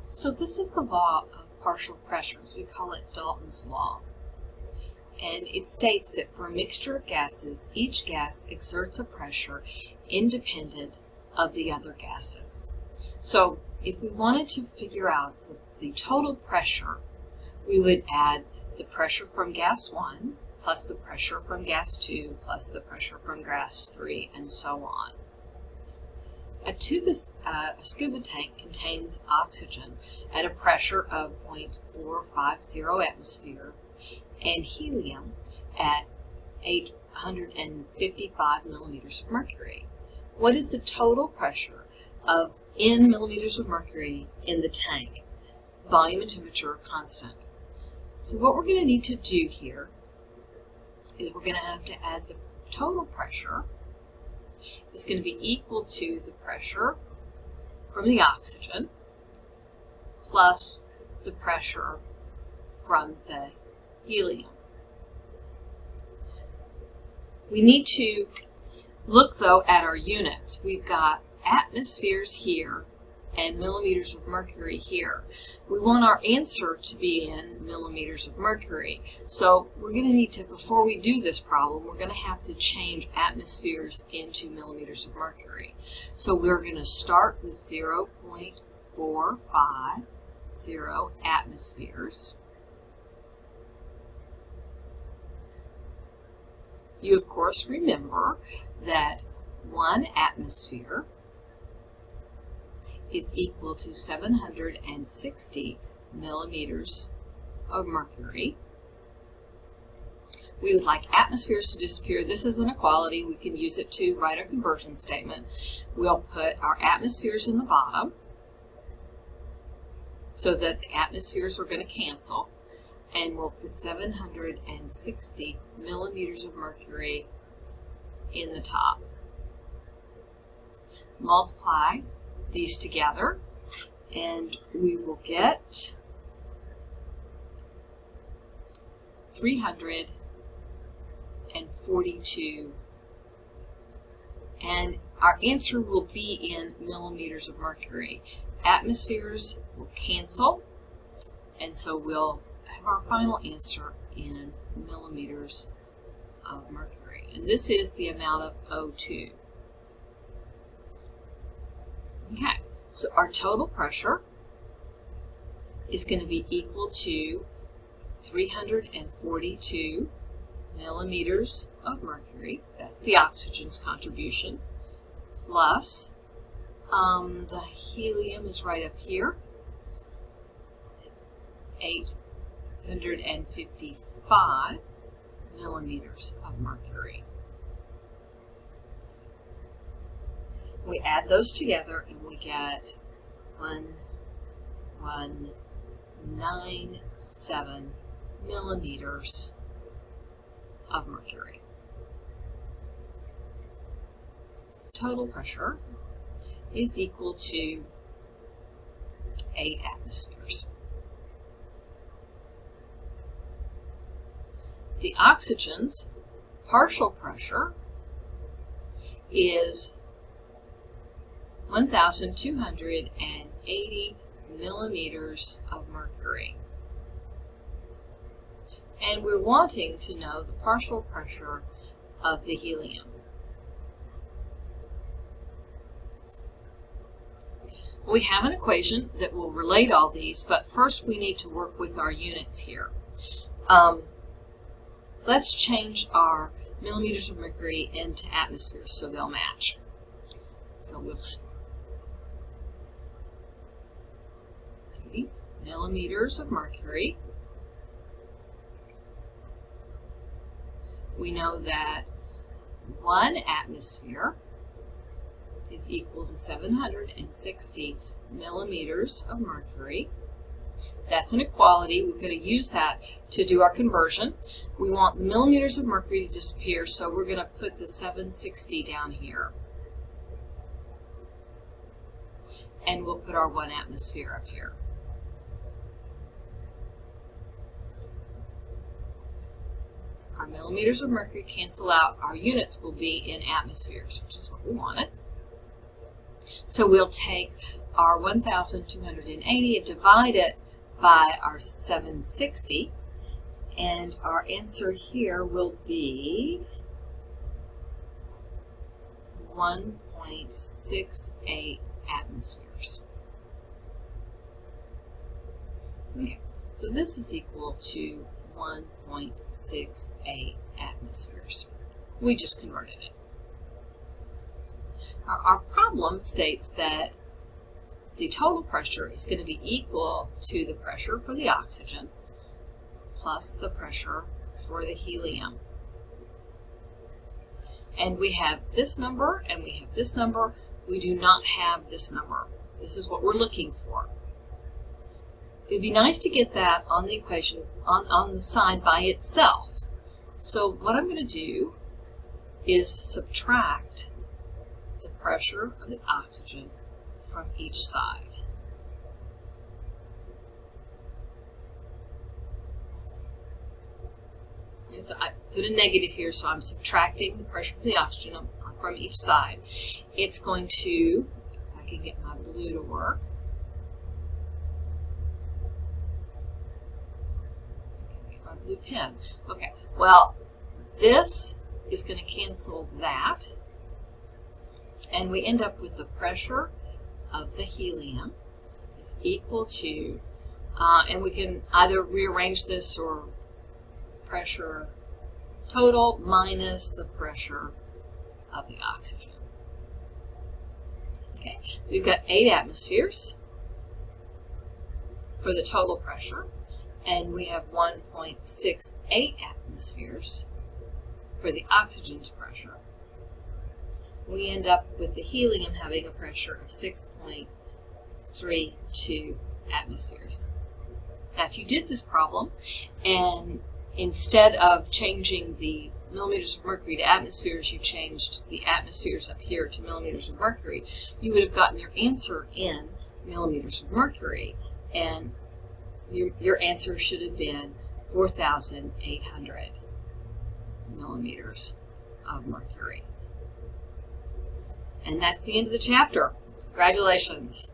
So this is the law of partial pressures. We call it Dalton's law. And it states that for a mixture of gases, each gas exerts a pressure independent of the other gases. So if we wanted to figure out the total pressure, we would add the pressure from gas 1 plus the pressure from gas 2 plus the pressure from gas 3 and so on. A scuba tank contains oxygen at a pressure of 0.450 atmosphere and helium at 855 millimeters of mercury. What is the total pressure in millimeters of mercury in the tank? Volume and temperature are constant. So what we're going to need to do here is we're going to have to add the total pressure. It's going to be equal to the pressure from the oxygen plus the pressure from the helium. We need to look, though, at our units. We've got atmospheres here and millimeters of mercury here. We want our answer to be in millimeters of mercury. So we're going to need to, before we do this problem, we're going to have to change atmospheres into millimeters of mercury. So we're going to start with 0.450 atmospheres. You, of course, remember that 1 atmosphere is equal to 760 millimeters of mercury. We would like atmospheres to disappear. This is an equality. We can use it to write our conversion statement. We'll put our atmospheres in the bottom so that the atmospheres are going to cancel. And we'll put 760 millimeters of mercury in the top. Multiply these together, and we will get 342, and our answer will be in millimeters of mercury. Atmospheres will cancel, and so we'll have our final answer in millimeters of mercury. And this is the amount of O2. Okay, so our total pressure is going to be equal to 342 millimeters of mercury. That's the oxygen's contribution. Plus, the helium is right up here, 855 millimeters of mercury. We add those together and we get 1197 millimeters of mercury. Total pressure is equal to 8 atmospheres. The oxygen's partial pressure is 1,280 millimeters of mercury. And we're wanting to know the partial pressure of the helium. We have an equation that will relate all these, but first we need to work with our units here. Let's change our millimeters of mercury into atmospheres so they'll match. So we'll millimeters of mercury. We know that 1 atmosphere is equal to 760 millimeters of mercury. That's an equality. We're going to use that to do our conversion. We want the millimeters of mercury to disappear, so we're going to put the 760 down here. And we'll put our 1 atmosphere up here. Our millimeters of mercury cancel out. Our units will be in atmospheres, which is what we wanted. So we'll take our 1,280 and divide it by our 760, and our answer here will be 1.68 atmospheres. Okay, so this is equal to 1.68 atmospheres. We just converted it. Our problem states that the total pressure is going to be equal to the pressure for the oxygen plus the pressure for the helium. And we have this number and we have this number. We do not have this number. This is what we're looking for. It would be nice to get that on the equation, on the side by itself. So what I'm going to do is subtract the pressure of the oxygen from each side. And so I put a negative here, so I'm subtracting the pressure from the oxygen from each side. It's going to, if I can get my blue to work, my blue pen. Okay, well, this is going to cancel that, and we end up with the pressure of the helium is equal to, and we can either rearrange this or pressure total minus the pressure of the oxygen. Okay, we've got 8 atmospheres for the total pressure, and we have 1.68 atmospheres for the oxygen's pressure. We end up with the helium having a pressure of 6.32 atmospheres. Now, if you did this problem, and instead of changing the millimeters of mercury to atmospheres, you changed the atmospheres up here to millimeters of mercury, you would have gotten your answer in millimeters of mercury, and your answer should have been 4,800 millimeters of mercury. And that's the end of the chapter. Congratulations.